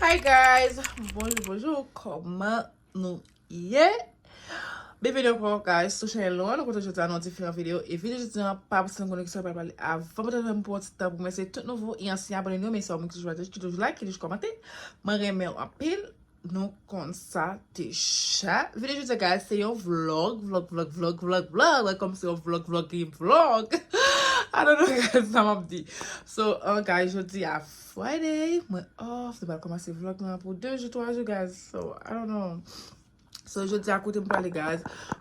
Hi guys, bonjour, comment nous y est? Bienvenue encore guys, sur chaîne loin, nous continuons à nos différentes vidéos et vidéos je dis pas parce que nous connaissons pas parler avant de faire un petit temps pour merci tout nouveau et ancien abonnés mais ça toujours like et commenter, me remercie en pile. Nous comme ça déjà. Vidéo je dis guys, c'est un vlog comme c'est un vlog. I don't know guys, ça m'a dit. So, guys, je dis à Friday, moi off, c'est pas commencer vlog là pour 2 jours, 3 jours guys. So, I don't know. So, je dis à côté pour aller guys,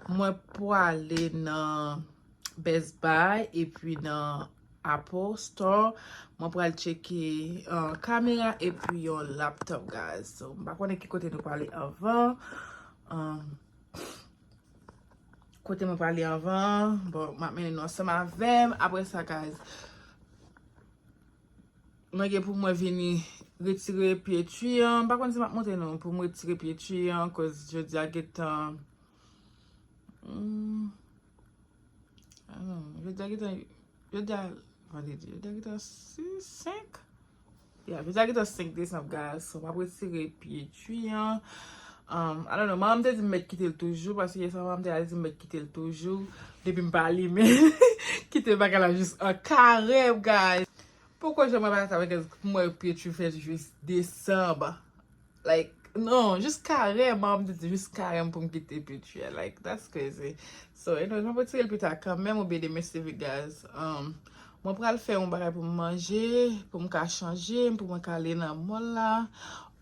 moi pour aller dans Best Buy et puis dans Apple Store, moi pour aller checker caméra et puis un laptop guys. So, je connais qui côté nous parler avant. Côté moi parler avant, bon, maintenant nous ensemble avec après ça guys. Moi pour moi venir retirer pied tuyant, par contre c'est pas monter non pour me retirer pied tuyant cause je dis à temps je dis à 5 yeah, je dis à 5 décembre guys, so pas retirer pied tuyant. I don't know, maman me dit me quitter toujours parce que ça maman me dit me quitter toujours depuis me parler mais quitter pas là juste un carré guys. Pourquoi je me bats avec moi puis tu fais juste décembre? Like non, juste carré, maman me dit juste carré pour me quitter puis tu es like that's crazy. So, you know, je vais tirer plus tard quand même obéir des messages guys. Moi pour aller faire un bagage pour manger, pour me changer, pour me caler dans mall là.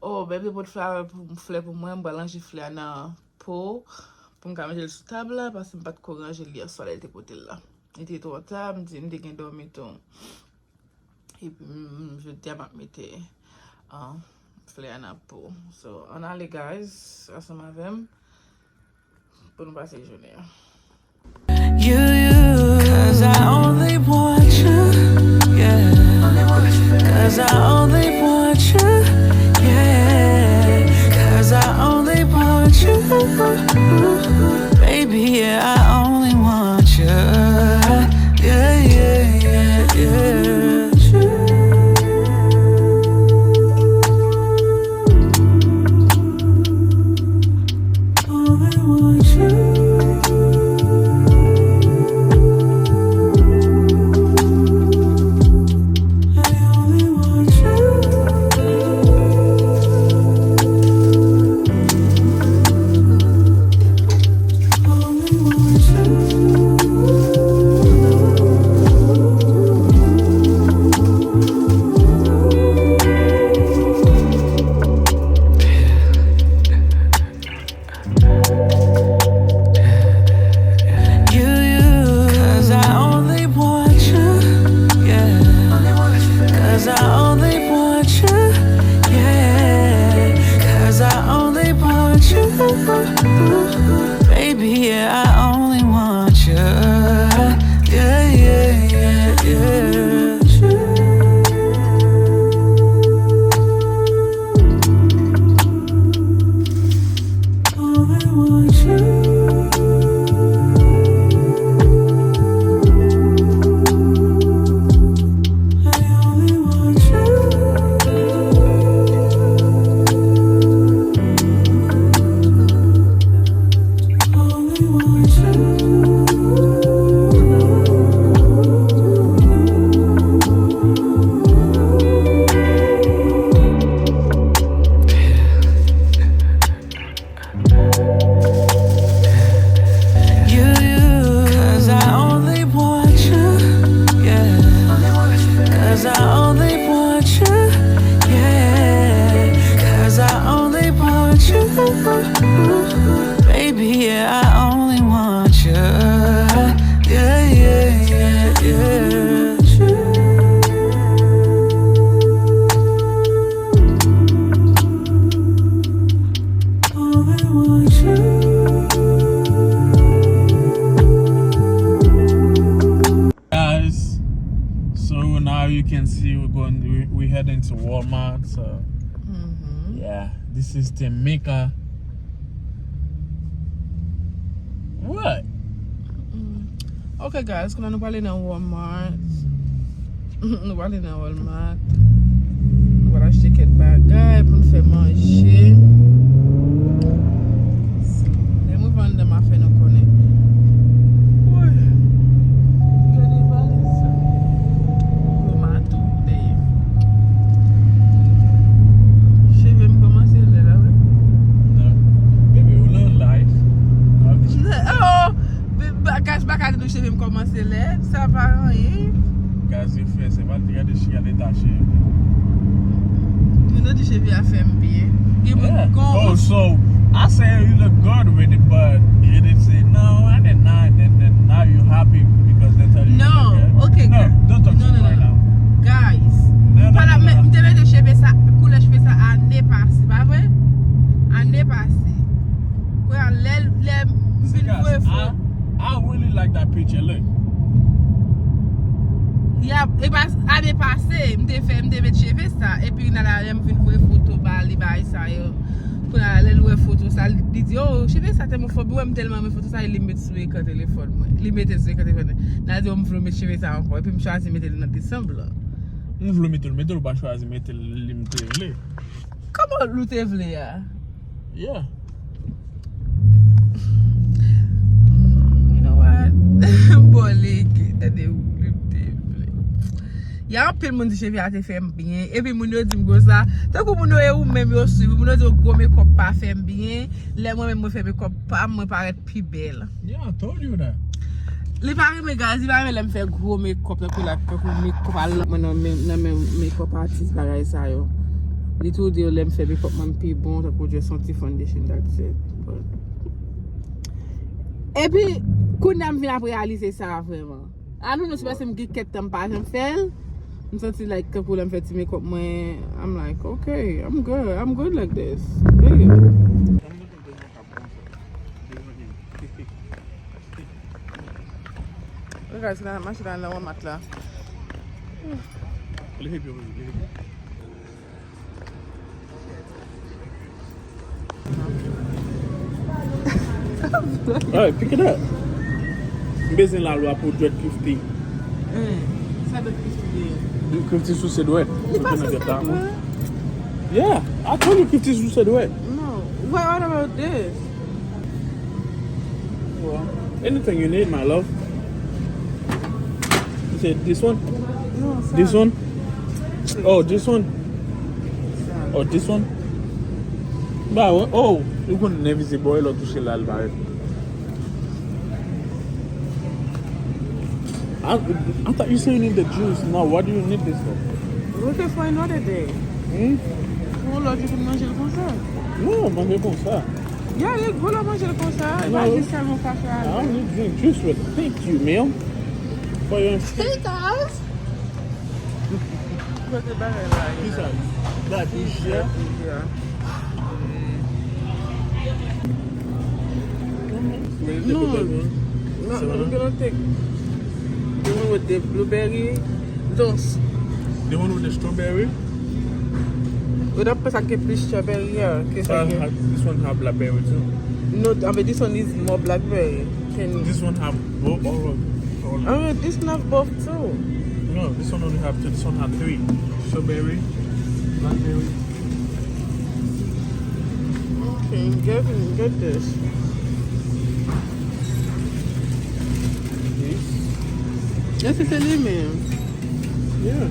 Oh, bébé pour faire pour moi, balancer fleur dans pot pour me manger sur table là parce que pas de courant, je lis sur les côté là. Il était trop tard, me dit me dégaine dormir tout. Et puis je dis à mettre fleur dans pot. So, on a les guys, ensemble avec pour nous passer la journée. You, cause I only want you, yeah. Cause I only want you, yeah. Cause I only want you, baby, yeah. I only want you, yeah. We heading to Walmart, so yeah, this is Jamaica. What? Okay guys, kuna nous parler dans Walmart. Nous parler dans Walmart. Voilà, acheter quelques bagages pour nous faire manger. pas dire de chier détaché. You know the chevy a fait bien. Yeah. Oh, so I say you look good with it, but you didn't say no, and then now you're happy because they tell you. No, you look good. okay. No, don't talk to me right now. Guys. No. Je devais de cheveux ça, couleur cheveux ça année passée, pas vrai? Année passée. Quoi, See, guys, I really like that picture. Look. Yeah, et pas année passée, m'te met cheveux ça et puis dans la vinn voir photo ba li ba ça yo. Pour la louer photo ça dit oh, cheveux ça tellement fort, moi tellement mes photos ça il met sur le téléphone moi. Il met sur le téléphone. Là dit on me mettre cheveux ça encore et puis me choisir mettre dans décembre. On veut mettre ou pas choisir mettre limité. Comment l'ou te vle ya? Yeah. You know what? Bolé, t'es ou te vle. Ya an pile moun di chevy a te fèm bien. Et puis moun yo di m'go ça. Tant que moun yo ou même yo suivi, moun yo di go make-up pa fèm bien. Le moi même moi fè make-up pa, moi paraît plus belle. Yeah, I told you that. Li pare me gaz, li pare me fè gros make-up la pou make-up a lot nan make-up artist bagay sa yo. Li tou di yo lem fè make-up man pi bon, ta pou just santi foundation, that's it. Et puis, koun am vin ap realize sa vreman. Anou nou se pase m ket tam pa jem fel. M santi like kapou lem fè ti make-up mwen. I'm like, okay, I'm good like this. Yeah. Guys, na machine la wan mat la. Alright, pick it up. Based in la loi pour dread 50. Ça de 50. 50 sous ses doigts. Il passe ça. Yeah, I told you 50 sous ses doigts. No. What about this? Well, anything you need, my love. You said this one? No, sir. This one? Oh, this one? Oh, this one? Bah, oh, you couldn't never see boy or toucher l'albare. I thought you said you need the juice. Now, what do you need this for? Look for another day. Oh là, tu peux manger comme ça? Non, manger comme ça. Yeah, you go là manger comme ça. No. I just have no coffee. I don't need to drink juice with it. Thank you, ma'am. For your Hey guys. What's the barrel like? that is yeah. Yeah. No, I'm gonna take the one with the blueberry. Those. The one with the strawberry. Udah pas pakai plus strawberry ya. This one have blackberry too. No, I mean this one is more blackberry. This one have both all. Oh, this one have both too. No, this one only have two. This one have 3. Strawberry, blackberry. Okay, get this. This is a lemon. Yeah.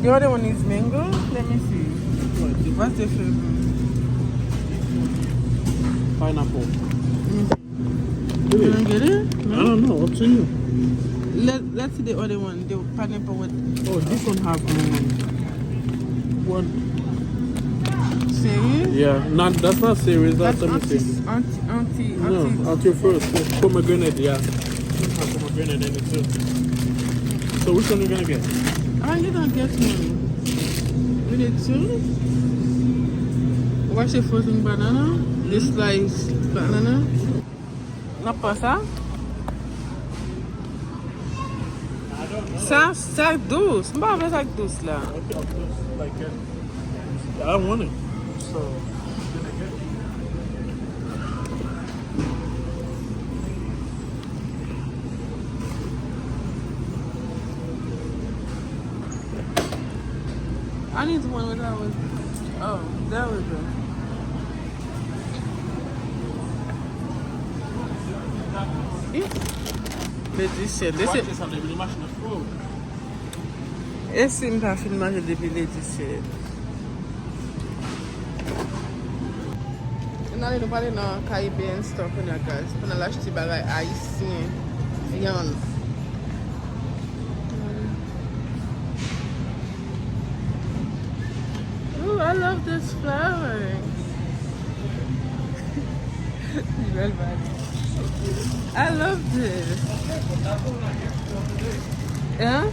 The other one is mango. Let me see. What's the flavor? Pineapple. You don't get it? I don't know. Up to you. Let's see the other one. The pineapple with. Oh, this one have one. Serious? Yeah, that's not serious. That's auntie. No, auntie first. Pomegranate, yeah. Have pomegranate in it too. So which one are you gonna get? You don't get one. You need 2. What's your frozen banana? This sliced banana. No pasa? Ça douce. Pas avec douce là. Like I don't want it. So I need one without with. Oh, there we go. Esse me tá filmando de bilhete cedo. Não, ele não vale não. Caribbean stop na casa. Quando ela estiver aí sim. Yan. Ooh, I love this flower. Well, bad. I love this. Yeah?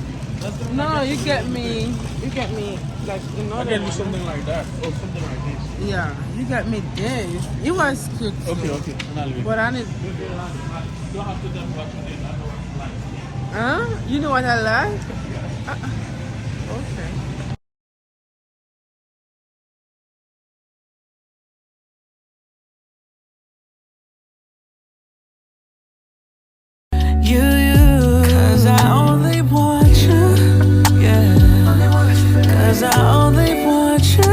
No, you get me like I another can do one. something like that or something like this. Yeah, you got me this. It was cute too. Okay. And I'll leave. But I need. You don't have to tell me what you need. I know what you like. Huh? You know what I like? Okay. Cause I only want you, yeah. Cause I only want you,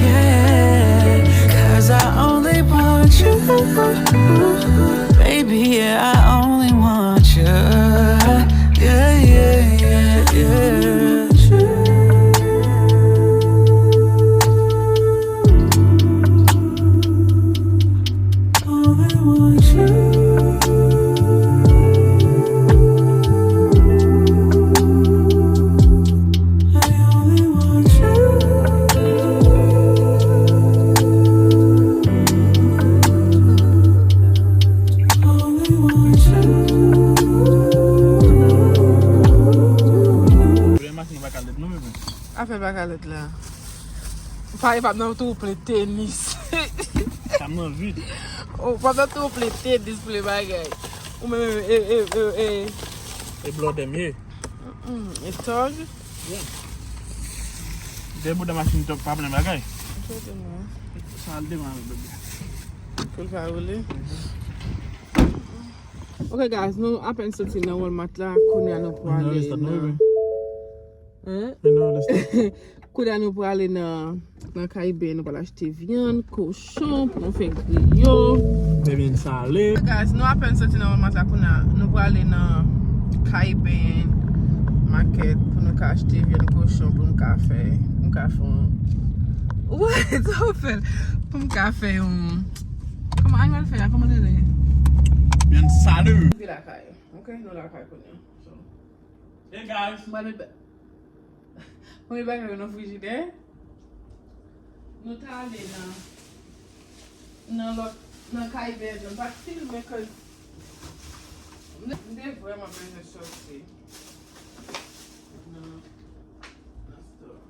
yeah. Cause I only want you, baby, yeah, I only want you, yeah, yeah, yeah, yeah. Only want you. Afe bakalet la. Pa nan tou ple tenis. Ça me vide. Ou pa nan tou ple tenis pou le bagay. Ou men Et blood them here. e tog. They put the machine to problem bagay. Ça le demande bébé. Pou fa oule. Ok guys, nou apen soti nan Walmart la. Kounya nou pou ale nan... Kounya nou pou ale nan Kaibe, nou pou achete viande, cochon, pou nou fe griyo. Baby salé. Guys, nou apen soti nan Walmart la kounya nou pou ale nan Kaibe market pou nou ka achete viande, cochon, pou nou ka fe What? How fel? Pou nou ka fe Comment animal fe la? Comment le? Bien salé. Vi la kay. Ok, nou la kay kounya. Hey guys. Mwen bak yon frigide. Nou ta ale nan Kaibe. Nan pat filme kaz mde vreman beze sosi. Nan store.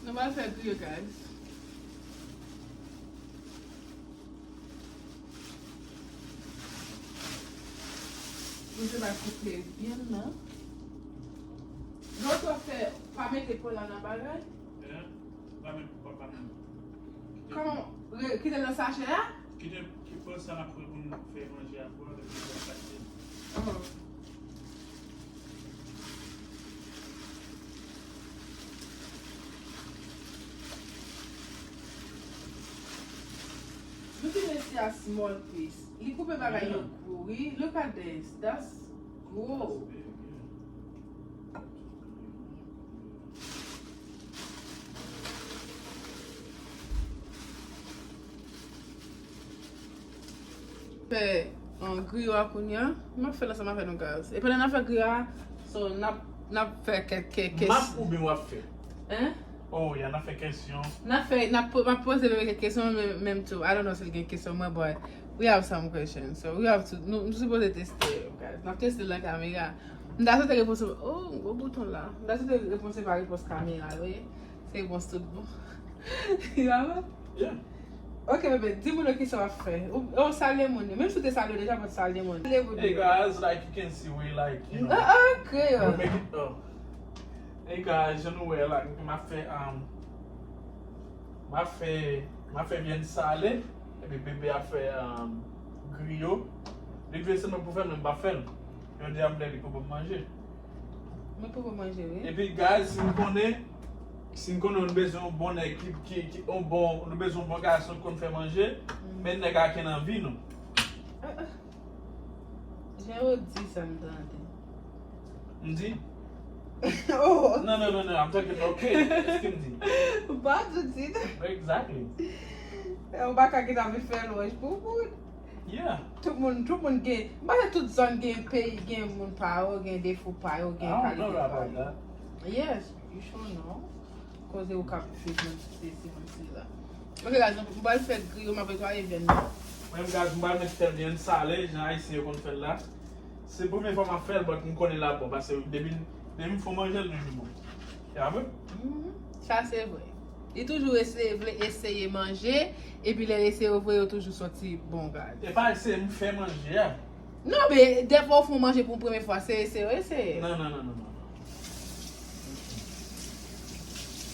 Nou va fè griyo, guys. Nou se va koupe bien nan. Nou to fè pa mette pou la nan bagay? Pa mette pou pa nan. Koman? Kite nan sachet la? Ki pou sa la pou nou fè manje a pou de sachet. Look at this a small piece. Li koupe bagay yo kouri. Look at this. That's gross. Fè griyo akounya. Ma fè la sa ma fè nou gaz. E pwè nan fè griyo, so nap fè kes. Map ou bin wap fè? Hein? Oh, ya na fè kesyon. Ma pose kesyon menm tou. I don't know se gen kesyon mwen, but we have some questions. So we have to, nou suppose teste, guys. Nap teste la kamera. Mda se te reponse, oh, go bouton la. Mda se te reponse pa reponse kamera, we. Se reponse tout bon. You have it? Yeah. Ok, bebe, di moun ki sa wap fè. Ou salye moun. Menm sou te salye deja pot salye moun. Hey guys, like you can see we like, you know. Okay. We make it Hey guys, you know where like ma fè bien salé, et puis bébé a fait griyo. Li kwe se mwen pou fè mwen ba fè. Yo di amble li pou manger. Mwen pou manje, oui. Et puis guys, si nous connaissons besoin de bonne équipe nous besoin de bon garçon qu'on fait manger, mais nous n'avons pas envie nous. Jodi ça m'entendait. Mdi? Oh, No, I'm talking okay. Est-ce que mdi? pas Jodi. Exactly. On va pas quitter avec faire loge pour vous. Yeah. Tout le monde gagne. Mas toute zone gagne pays, gagne mon power, gagne défaut power, I gagne don't qualité know about power. that. Yes, you sure know. Cause eu cap treatment c'est là. OK, guys, on va faire grill, ma besoin et bien. Même gars, je vais mettre bien salé, j'ai essayé qu'on fait là. C'est la première fois que je fais, mais je connais là bon parce que depuis il faut manger le jour. Ya vu? Ça c'est vrai. Il toujours essayer manger et puis les laisser ouvrir toujours sorti bon gars. Et pas essayer me faire manger. Non mais des fois faut manger pour la première fois, c'est essayer. Non.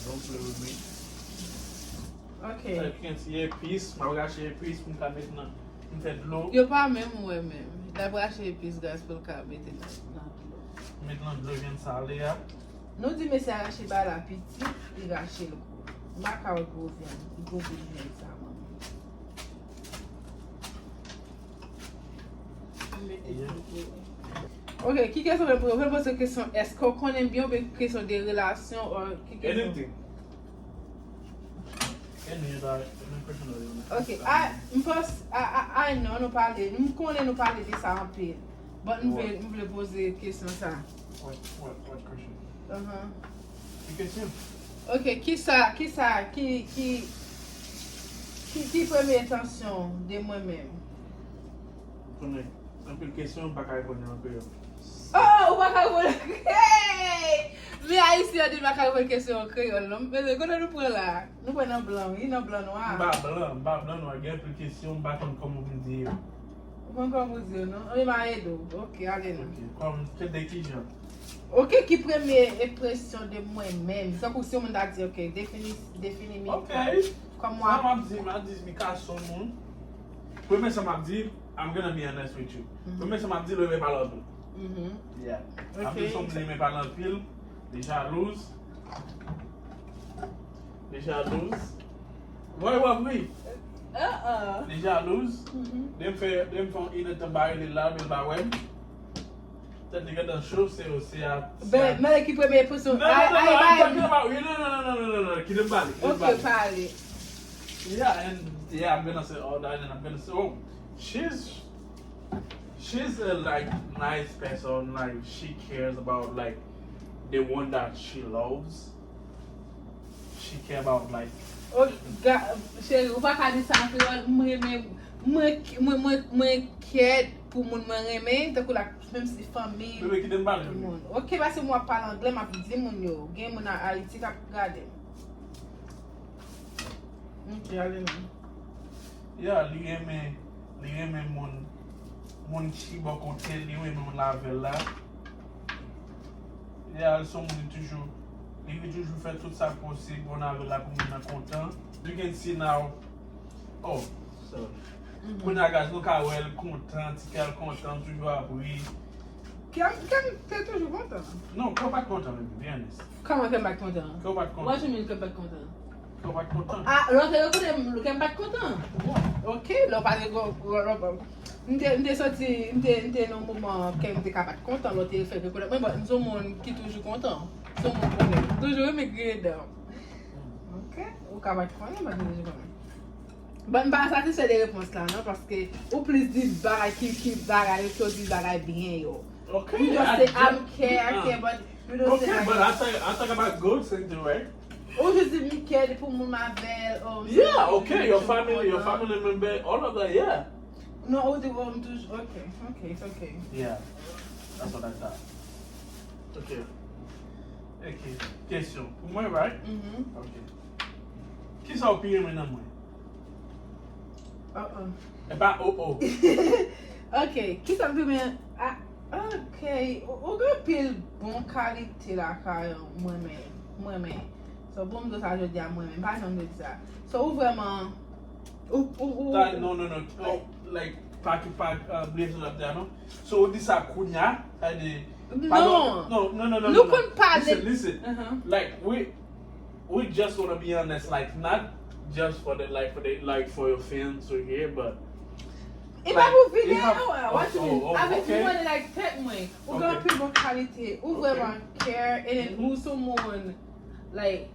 Don't play with me. OK. You can see épices, je vais acheter épices pour me mettre dans me faire de l'eau. Yo pas même moi même. D'après acheter épices gaz pour le cabet dans. Mettre dans de l'eau bien salée. Nous dit mais c'est arracher par la petite, il arracher le gros. Ma carotte gros vient ça maman. Ok, qui question pour vous poser une question? Est-ce qu'on connaît bien une question des relations ou qui question? Anything. Ok, I know nous parler, nous connaissons nous parler de ça en pile. Mais nous voulons poser une question ça. What question? Uh-huh. Une question? Ok, qui première intention de moi-même? Connais. Un peu de question, pas qu'à répondre un peu. Oh, pas qu'à répondre. Hey! Mais haïtien dit pas qu'à répondre question en créole. Mais quand nous prenons là, nous prenons blanc, il y a blanc noir. Pas blanc, noir, il y a plus de questions, pas comme vous dire. Comment vous dire, non? On m'a aidé. Ok, allez là. Ok, comme c'est des questions. Ok, qui première impression de moi-même? C'est comme si on m'a dit, ok, définis-moi. Ok. Comme Moi, moi. m'a dit, je casse son monde. Premier, ça m'a dit, I'm gonna be honest with you. Premier, ça m'a dit, le mec pas l'autre. Yeah. Après, son petit mec pas l'empile, les jalouses. Ouais, oui. Les jalouses. Dem font une tambaye de là, mais bah ouais. Peut-être que dans chose, c'est aussi à. Mais qui première impression? No, keep it back. Ok, parlez. Yeah, I'm gonna say all that, and I'm gonna say, oh, she's a like nice person. Like she cares about like the one that she loves. She cares about like. Oh, chérie, ou pas qu'à dire ça en créole, moi quiète pour mon m'aimer, tant que la même si famille. Bébé qui t'aime pas le monde. Ok, parce que moi parle anglais, m'a dit mon yo, gen mon a Haïti k'ap gade. Ok, allez là. Yeah, li aime mon chi bon côté, li aime mon lavel là. Yeah, elles sont toujours. Il veut toujours faire tout ça possible pour avoir là pour nous content. You can see now. Oh, so. When I got look how well content, qu'elle content toujours après. T'es toujours content? Non, qu'elle pas content, be honest. Comment t'es pas content? Qu'elle pas content. What you mean qu'elle pas content? Qu'elle pas content. Ah, l'autre qu'elle pas content. Ok, là pas de M'te sorti, m'te dans moment qu'elle m'te capable content, l'autre fait que mais bon, nous sommes qui toujours content. Nous sommes toujours maigrir dedans. OK, ou capable content, mais toujours content. Bon, pas satisfait des réponses là non parce que au plus dit bagaille qui bagaille que dit bagaille bien yo. Okay. You just say I care, but you don't say okay, but I talk about good things too, right? Oh, je dis me care pour mon mavel. Yeah, okay, your family member, all of that, yeah. No, oh, the one toujours. Okay, it's okay. Yeah, that's what I thought. Okay. Question. Pour moi, right? Okay. Qui ça opinion maintenant moi? Eh ben, oh. Ok, qui ça veut bien? Ok, ou gen pile bon qualité la ka moi-même. So bon do ça je dis à moi-même, pas j'en dis ça. So ou vraiment ou No. Oh, like pack blaze up there, no? So this a kunya, No. Nous qu'on parle. Listen. Like we just want to be honest, like not just for for your fans to hear, but E pa pou vile, have- what you mean? oh, Avec okay. mwen like tet mwen, ou gen Okay. pi bon kalite, ou vreman care, and then ou someone, like,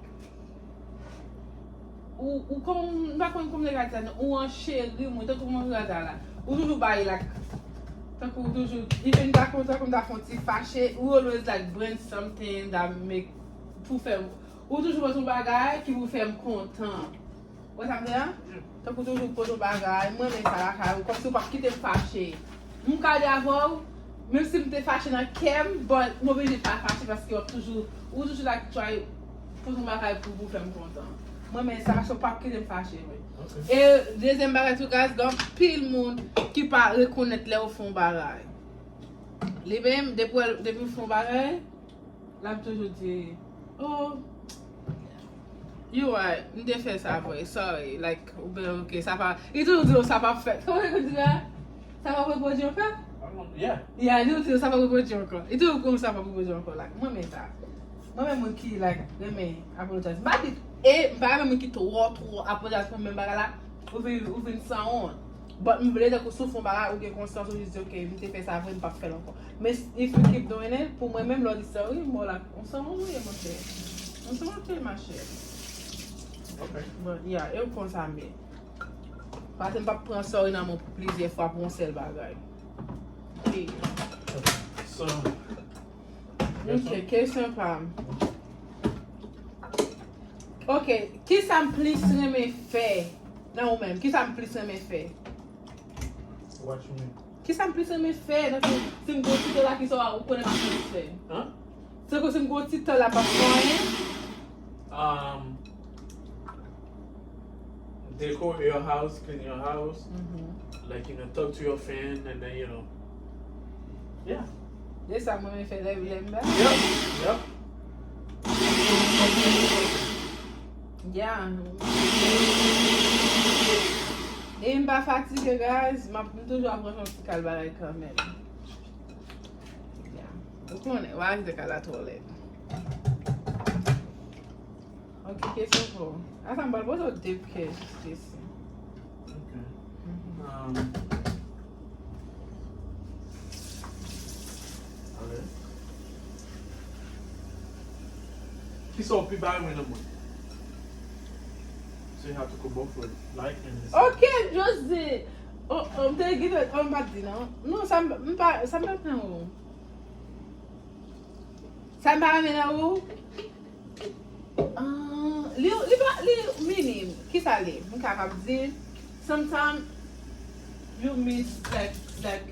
ou kom, mba kon le gata, ou an chéri mwen, tan kou mwen gata la, ou toujou bayi like, tan kou toujou, even da kon da fonti fache, ou always like bring something that make, pou fèm, ou toujou pon bagay ki pou fèm kontan. Ou sa mde an? Tan kou toujou pon bagay, mwen men sa la ka, ou kom si ou pa kite fache. Mwen ka di avou, même si mwen te fache nan kem, but mwen veje pa fache paske ou toujou like try pon bagay pou fèm kontan. Mwen men sa so pa kite fache. Okay. E deuxième bagay tou guys, don pil moun ki pa rekonnet le ou fon bagay. Li bem, depi fon bagay, la m toujou di, oh, you right, m de fè sa boy, sorry, like, ou ben ok, sa pa, i toujou di ou sa pa fèt. Koman e kon di la? Sa pa pou di anko? Yeah. Yeah, di ou di ou sa pa pou di anko. I toujou kon sa pa pou di anko, like, mwen men sa. Mwen men moun ki, like, reme, apologize. Ma dit, mwen moun ki tro apologize pou men baga la, ou vin san on. But mwen vle de kou sou fon baga ou gen konstans ou jis ok, mwen te fè sa vre, mwen pa fè lankon. But if you keep doing it, pou mwen men lò di sa, oui, mwen la, on san on ouye mwen fè. On san on fè ma chè. Okay. But yeah, e ou kon sa mbe. Pate mwen pa pran sorry nan mwen pou plizye fwa pou mwen sel bagay. Okay. So. Ok, kesyon pam. Ok, ki sa m plis reme fè nan ou men? Ki sa m plis reme fè? What you mean? Ki sa m plis reme fè? Si m go titè la ki so a ou konen ma plis fè? Huh? Se ko si m go titè la pa konen? Decor your house, clean your house, like talk to your friend, and then yeah. De sa mwen fè le vlem ba? Yep. Yeah. E m pa fatike guys, m toujou apre son pti kalbaray kamen. Yeah. Ou konen, wak de kal la toilet. Ok, kesyon po. Asan bal, bozo dip kesh disi. Okay. Okay. So pi bagay mwen nan mwen. So you have to go both ways. Like and this. Ok, just di. Mte gite, bat di nan. Non, sa mpa nan ou. Sa mpa nan ou? Li minim, ki sa li? Mwen kakab di, sometimes you like,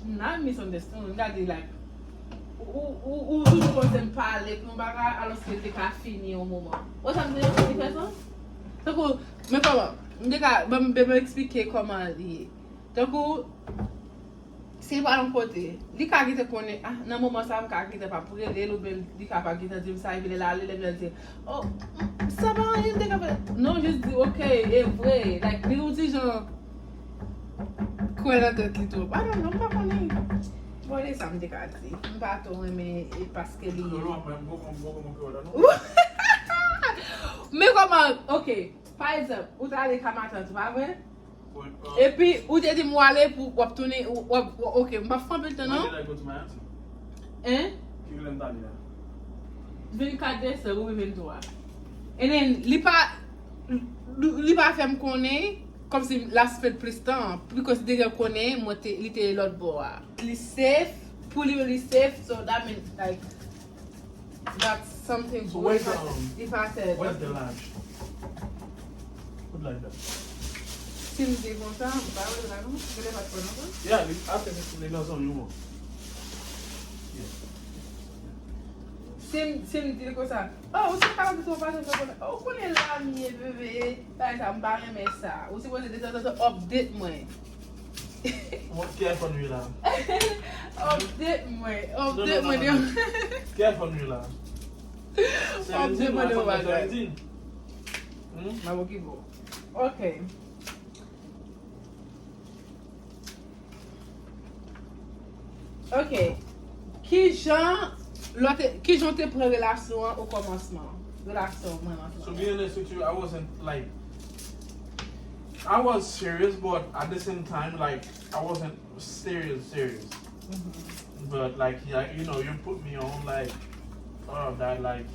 not misunderstand, nga di like, ou toujou konten pale, pou baka alos ke te ka fini yon mouman. O sa mwen di fè son? Takou, mwen koman, mwen be explike koman li. Takou, si li pa an kote, li ka gite konen, nan mouman sa m ka gite pa pou re ou ben li ka pa gite di msa vile la, li di, oh, sa ba an yon de ka pe, non, just di, ok, e vre, like, li ou di jan, kwen an tet li tou, I don't know, m pa konen. Bon, li sa m de ka di, m pa ton reme, e paske li. Me koman, ok, par exemple, ou ta ale kamatan, tu pa vre? E pi, ou te di mwale pou wap toune, ok, mpa fwampel te nan? When did I go to my auntie? Hein? Ki gwen tali ya? 24 Desem ou 23. And then, li pa fèm konen, kom si la spèd plis tan, pou konsidere konen, li te lot bo a. Li safe, pou li safe, so that means like, that's something So good. where's If I said, where's the lunch? Put like that. si m di kon sa, ba wè la nou? Gè le pat konan kon? Yeah, after this, they know some you want. Si m di kon sa, ou si kalan di sou pasen sa konen, ou konen la miye bebe, la sa m barye men sa, ou si konen de sa update mwen. Care for you la. Update mwen, No. yon. Care for you la. Update mwen yon bagay. 17. Ma wou ki go. Ok. Ok. Ki jan te pre relasyon ou komansman? Relasyon mwen an. So be honest with you, I wasn't like I was serious, but at the same time, like I wasn't serious. But like, yeah, you know, you put me on like, that like,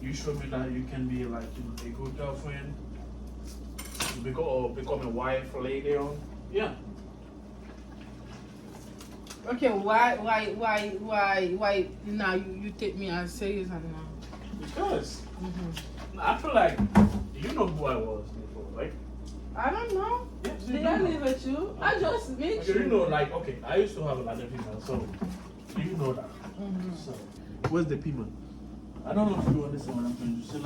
you showed me that you can be like, you know, a good girlfriend, become a wife later on. Yeah. Okay, why now you take me as serious and now? Because I feel like you know who I was before, right? I don't know. Yes, you Did do I know. live with you? I just met Okay, you. you know, like, okay, I used to have a lot of people, so you know that. So, where's the people? I don't know if you understand what I'm trying to say.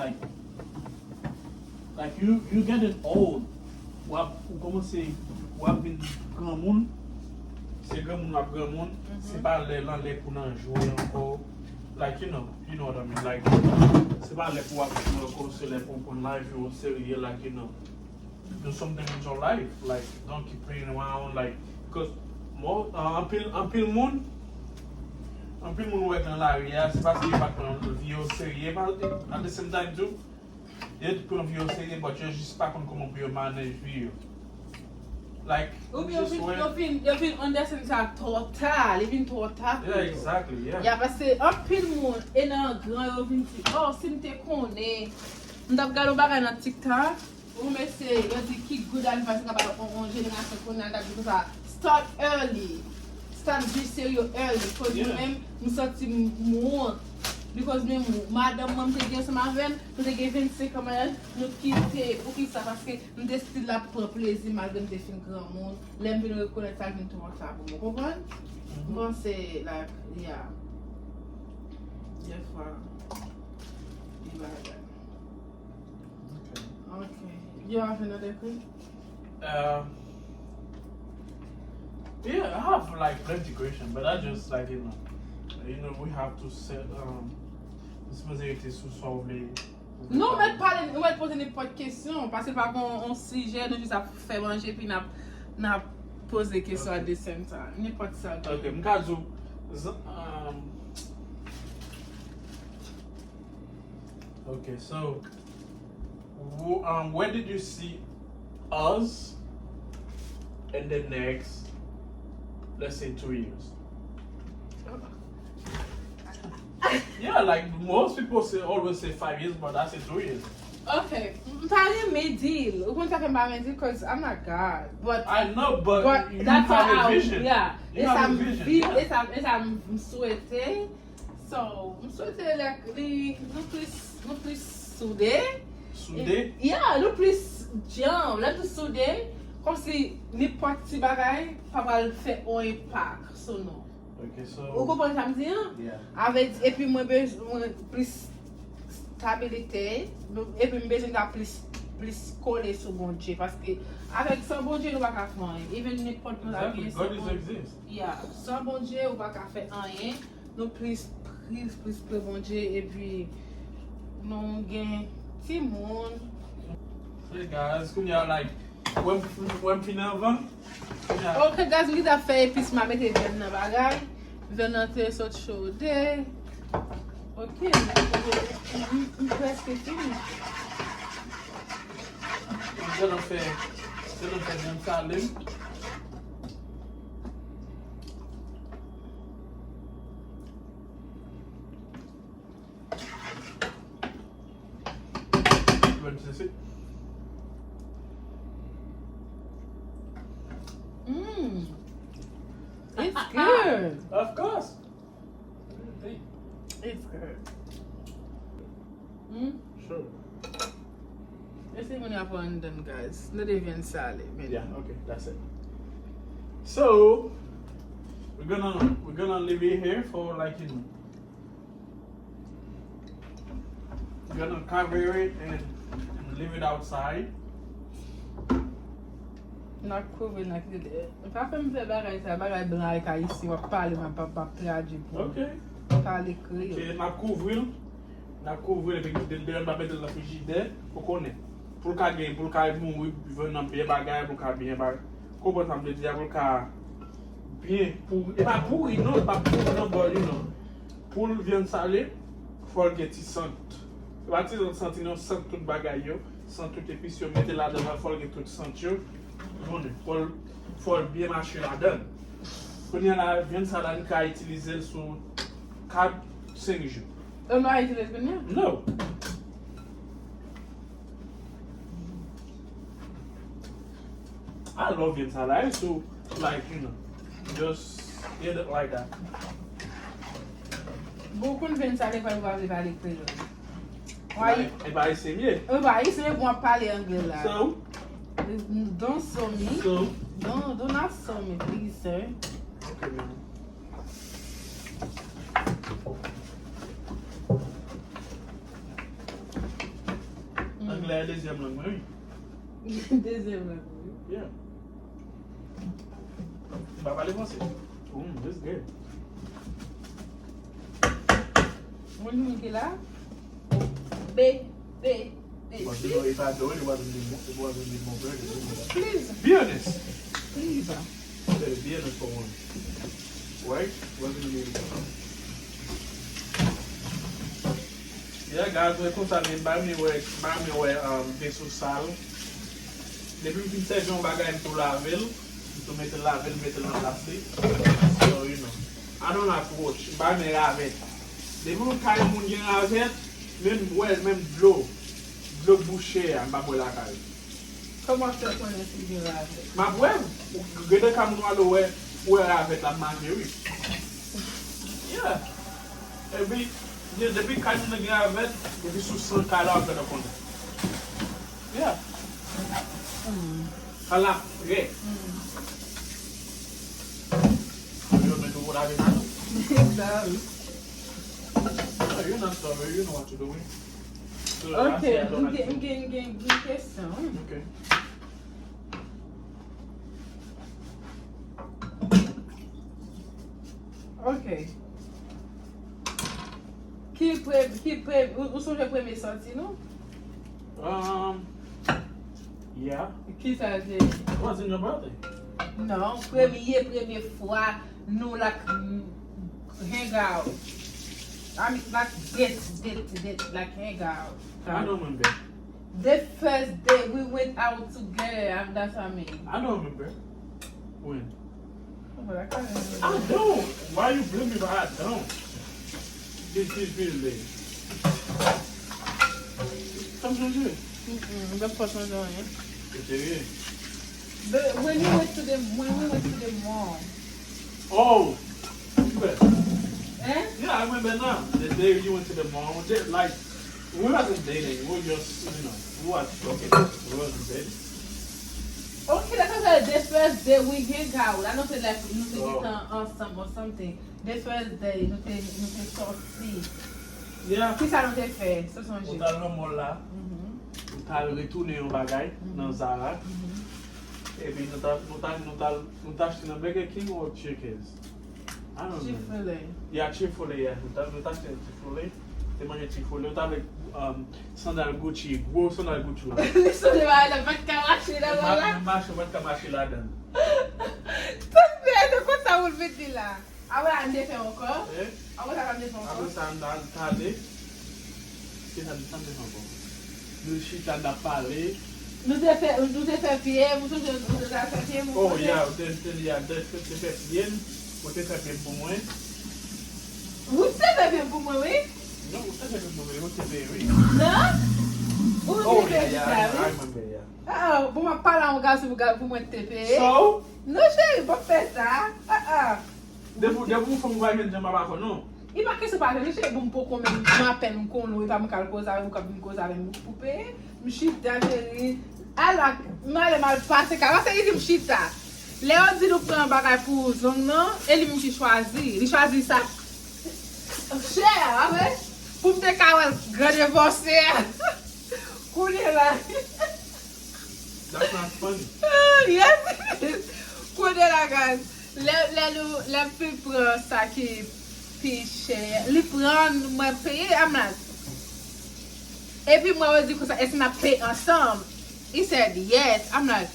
Like you getting old. Comment c'est, wap bin grand moun, c'est grand moun wap grand moun, c'est pas les lan les pour nan jouer encore. Like you know what I mean. Like c'est pas les pour wap jouer encore, c'est les pour life you serious, like you know. Do something with your life, like don't keep playing around, like because more anpil moun wek nan la ria, c'est parce qu'il pas prendre vie au sérieux, at the same time too. You prendre vie au sérieux, but you just pas comment you manage vie. Like You just when, feel understand ça total, even total. yeah, exactly, yeah. Ya parce an pil moun e nan gran yo vin ti, oh si mte konen, mdap gado bagay nan TikTok, ou me se yo di ki good advice nga ba on generasyon konen that because start early, start be serious early, because Yeah. même msoti moun, because même madame mam te gen sama ven, nou te gen 25 ans, nou kite, ou ki sa parce que mde stil la pour plaisir malgré mte fin grand moun, lem vin reconnaître ça vin tout moun sa pou mou, kompon? Bon c'est like, yeah. Des fois, il va là. Okay. You have another question? Yeah, I have like plenty questions, but I just like you know we have to set responsabilité sous solve les. Non, on va te poser n'importe question parce que par contre on sujet nous juste à faire manger puis n'a poser question at the same time. N'importe ça. Okay, mkazu, okay, so where did you see us in the next, let's say 2 years? Yeah, like most people always say 5 years, but I say 2 years. Okay. Parle me deal. We're talking about me deal because I'm not God. But I know, but you that's have how a vision. Yeah. You have a vision. Yeah. It's souhaité. So, souhaité like nous plus soudés. Soudé? Yeah, nous plus jam, là tout soudé. Comme si n'importe petit bagay pas va le faire un impact sur nous. Okay, so. Vous comprenez ça me dire? Yeah. Avec et puis moi besoin plus stabilité et puis besoin de plus coller sur bon Dieu parce que avec sans bon Dieu nous pas faire rien. Even n'importe nous la vie God is exist. Yeah, sans bon Dieu on pas faire rien. Nous plus bon Dieu et puis nous gain petit monde. Hey guys, come here like when finalement. Ok guys, we da fait épice ma mettre ven nan bagay. Ven nan te sot chaude. Ok, presque fini. Je l'ai fait bien salé. Tu veux le laisser? It's good. Of course. It's good. Sure. Let's see when you have one done, guys. Not even salad. Yeah, okay, that's it. So we're gonna leave it here for like we're gonna cover it and leave it outside. Not cover like this. If I can say bagay sa bagay blanc ka ici, on parle ma papa traduit pour. Okay. Parler créole. Okay, n'a couvrir avec de mettre dans la frigidaire pour connaître. Pour ka gain, pour ka mourir venant bien bagay, pour ka bien bagay. Comment ça me dire pour ka bien pour et pas pourri non, pas pourri non, but you know. Pour viande salée, faut que tu sente. Pas tu senti non sente tout bagay yo sans toute épice, mettez là-dedans, il faut que tout ceinture. Il faut bien marcher là-dedans. Quand il y a viande salade, on peut utiliser sur 4-5 jours. On va utiliser bien? No. I love viande salade, so like, just eat it like that. Beaucoup de gens savent pas voir avec l'école. Et bah, c'est mieux. C'est bon parler anglais là. So, Don't show me. so. Don't not show me, please, sir. Okay, man. Anglais, deuxième langue, oui. Deuxième là. Yeah. Tu vas parler français. This is good. Mon nom qui est là. B. But you know, if I do it, it wasn't the more burger. Please. Be honest. Please. Better be honest for one. Right? Wasn't the Yeah, guys, we're constantly by me where vaisseau sale. Depuis que tu sais, bagay pour laver, to mettre laver, mettre dans la place. So, you know, I don't have to watch. By me laver. Depuis que tu as mon gen laver, même de l'eau bouchée, on va boire la caille. Comment tu connais ce que là? Ma boire, regarde comme nous allons où avec la manger, oui. Yeah. Et puis, depuis quand nous avons avec, depuis sous 100 calories de compte. Yeah. Voilà, okay. You don't know what I mean? Exactly. No, you're not sorry, you know what you're doing. So, Ok, I don't like to- une question. Okay. Ok. Où sont les premiers sorties, non? Yeah. Qui ça dit? What's in your birthday? Non, première fois, nous la hang out. I mean, like date, like hang out. I don't remember. The first day we went out together, and that's what I mean. I don't remember. When? Oh, but I can't remember. I don't. Why you blame me if I don't? This is really late. Come on, here. The first one doing it. It's here. But when we went to the mall, Oh, but, eh? yeah, I remember now. The day you went to the mall, like, we wasn't dating. We were just, we was talking. We wasn't dating. Okay, that's like the first day we hang out. I don't feel like nous Oh. get ensemble or something. The first day nous sorti. Yeah. Qui ça nous a fait? Ce sont On juste. t'a le mall là. On t'a retourné au bagage dans Zara. Et puis nous t'a acheté un Burger King ou Chickens. I don't know. Chick-fil-A. Yeah, Chick-fil-A, yeah. Nous t'a acheté un Chick-fil-A. T'es mangé Chick-fil-A. Nous t'a avec sandal Gucci, gros sandal Gucci. Listen to my the back camera là voilà. Marche, on va marcher là-dedans. Tout bien, de quoi ça vous le fait là? Ah ouais, on défait encore. Eh? Ah ouais, ça va défait Après encore. ça, on a tardé. C'est ça, ça me encore. Nous chita n'a parlé. Nous avons fait pied, vous avez fait pied, mon Oh, frère. yeah, t'es fait bien. Ou t'es fait bien pour moi. Vous avez fait pour moi, oui? Non, t'es fait pour moi, ou t'es fait, oui. Non? Vous Oh, avez yeah, fait yeah, ça, I oui? remember, yeah. Ah, vous m'avez parlé en gars pour moi de TP. So, Non, chérie, pas faire ça. Ah. de vous faut me voir maintenant, ma baffe, non? Il m'a question pas de chérie, bon pour combien de m'appelle nous qu'on nous va me calculer ça avec nous cause avec nous poupée. Me chita chérie. Alors, mal passé car ça il dit me chita. Léon dit nous prend bagage pour zong non, et lui me choisi. Il choisit ça. Cher, ouais. Pour me décaler grand divorcé. Couler là. That's not funny. Yes. Couler la gaz. Le plus prend ça qui cher. Il prend moi payer amnas. Et puis moi je dis que ça est-ce qu'on paye ensemble? He said yes. I'm like,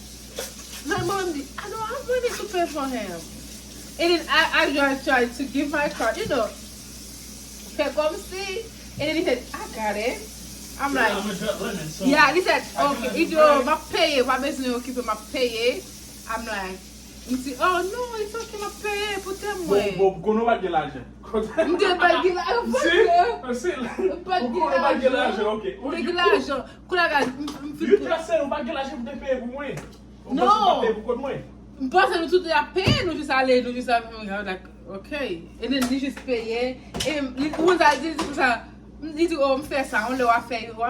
my mom did, I don't have money to pay for him. And then I just tried to give my card, pay comme si. And then he said, I got it. I'm like, I'm a drop lemon, so yeah, he said, I okay, can if you bread. ma pay, what business you keep my pay? I'm like, he said, oh no, it's okay, ma pay, put them away. Kono ba gelage. Mde bag gila, See? Bag Kono ba gelage, okay. Régulation. Koulaga, You just said ba gelage pour te payer pour moi. Non. Pas payer pour moi. Parce que nous tout à payer, nous juste aller, nous juste like, okay. Et then nous juste payer. Et vous a dit ça, dit oh on fait ça, on le va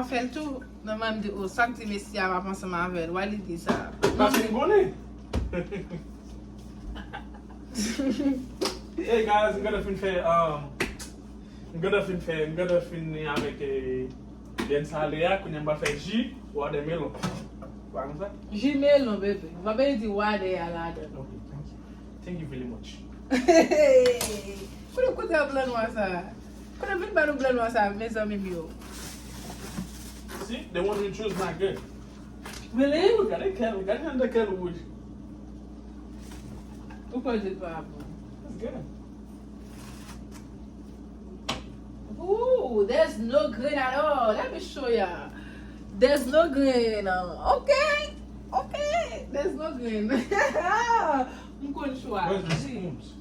faire tout. Non même dit oh ça que Messi va penser ma avec. Why il dit ça? Parce que connais. Hey guys, I'm gonna finir avec den salea qu'on aime pas faire jus ou des melons. Pas comme ça? Jumelo bébé. Va bien dire why they are là. Okay, thank you very much. Quando eu tenho plano essa? Quando eu vim para o plano essa, meus amigos. See, the one you choose not good. Really? We got the kettle wood. O que é para? That's good. Ooh, there's no green at all. Let me show ya. There's no green. Okay. There's no green. I'm going to show you. Where's the spoons?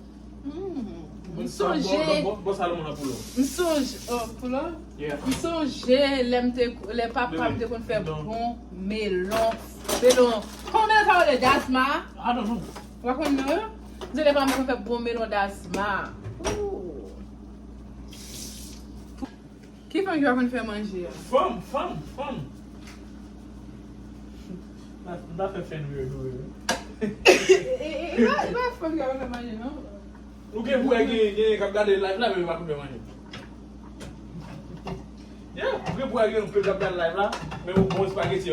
M'songe. Boss allo mon apollo. M'songe. Oh, pour là? Yeah. M'songe. Les papas me font faire bon melon. Combien ça vaut le dasma? I don't know. Vous connaissez? Vous allez pas me faire bon melon dasma. Qui fait que je vais faire manger? Fun. That fait fin weird. Il va faire que je vais faire manger, non? Ok, vous avez regardé live là, mais vous pouvez manger. Yeah, vous pouvez regarder live là, mais vous pouvez spaghetti.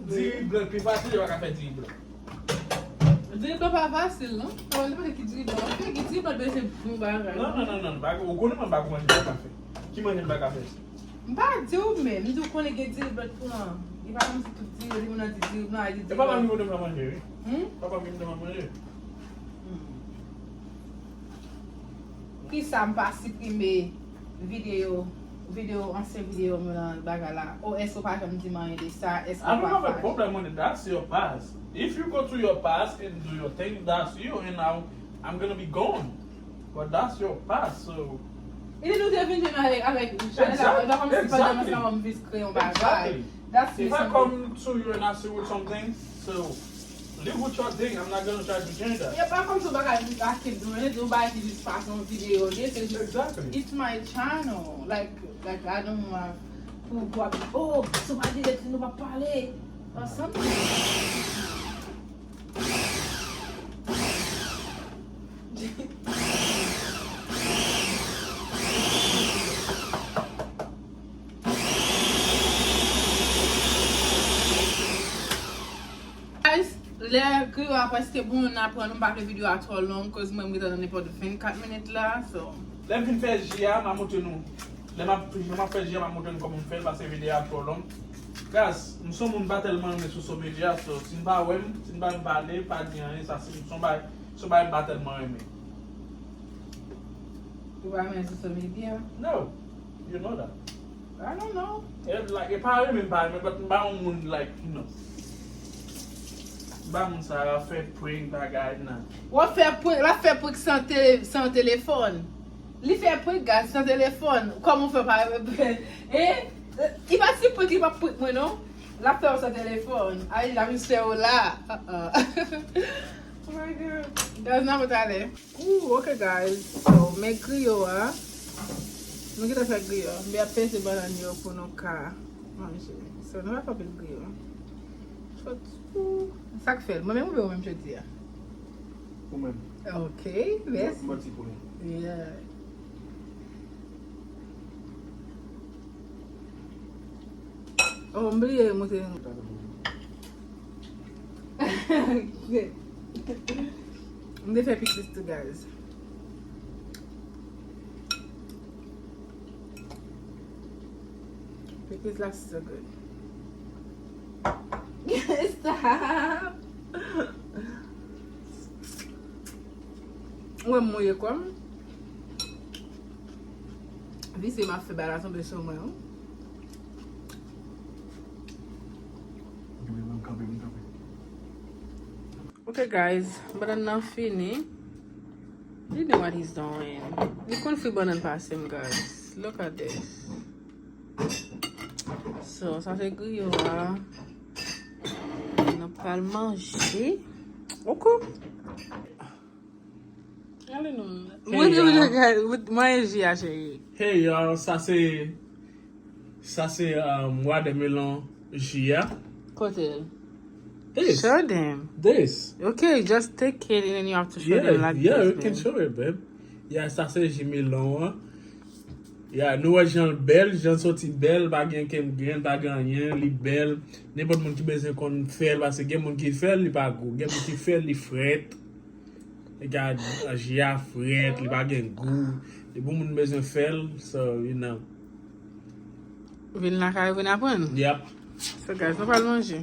Dis blanc, plus facile, vous pouvez faire 10 blanc. Dribble pas facile, non? On ne peut pas qu'il dribble. On peut qu'il dribble, c'est bon bagage. Non. Vous connaissez pas comment manger le café. Qui mange le café? Pas Dieu même. Nous connaissons qu'il dribble pour nous. Il va comme si tout dit, il va dire non, il dit. Et papa me demande manger. Papa me demande manger. Qui ça me passe supprimer vidéo ancien vidéo dans bagage là. Ou est-ce que pas comme dit manger ça? Est-ce que I don't have a pas? problem with it. That's your past. If you go to your past and do your thing, that's you. And now I'm gonna be gone. But that's your past. So Il nous devine avec Chanel, il va comme si pas de ça on veut créer un bagage. That's if I come to you and I see with something, so live with your thing. I'm not gonna try to change that. Yeah, pas comme ça bagage I keep doing it. Nobody can just pass on video. This is Exactly. it's my channel. Like I don't want to oh somebody that nous va parler or something. Guys, les que après c'était bon on apprend nous pas la vidéo à trop long cause moi me donne pas de 24 minutes là so. Let me faire GA, ma montre nous. Let me faire GA, ma montre nous comme on fait parce que vidéo est trop long. Guys, nous sommes pas tellement sur social media, so si nous pas ouais, si nous pas parler, pas dire ça c'est nous pas tellement aimé. You want me to social media? No, you know that. I don't know. Like if I remember, but my own like you know. Bam ça a fait print bagage là. La fait pour sans téléphone. Il fait pour gaz sans téléphone. Comment on fait pas il va si petit pas pour moi non. La fait sans téléphone. Aïe la monsieur là. Oh my god. That's not what I did. Ooh, okay guys. So make griot ah. Nous qui faire griot. Mais après c'est banane pour nos cas. Manger. So nous va pas faire griot. Ça que fait, moi-même, je vais même te dire. Vous-même. Ok, merci. Merci pour lui. Yeah. Oh, oublié, moi, c'est... On va faire pictures too, guys. Because that's so good. Stop. Ouais, mouillé comme. Visi m'a fait bala tomber sur moi. Okay guys, but I'm not finished. You know what he's doing. You couldn't feel burning past him, guys. Look at this. So, ça c'est grillé là. On n'a pas le manger. Ok. Allez non. Moi je manger à chérie. Hey y'all, ça c'est watermelon jia. Côté. This. Show them. This. Okay, just take it and then you have to show Yeah, them like yeah, this. you can show it, babe. Yeah, ça c'est jimelon. Yeah, nou jan bel, jan sorti bel, pa gen kem gen, pa ganyen, li bel. N'importe moun ki bezen kon fel, parce gen moun ki fel, li pa go. Gen moun ki fel, li fret. Regarde, jia fret, li pa gen go. Li bon moun bezen fel, so, you know. Vin la kare vin apren. Yep. So guys, nou pal manje.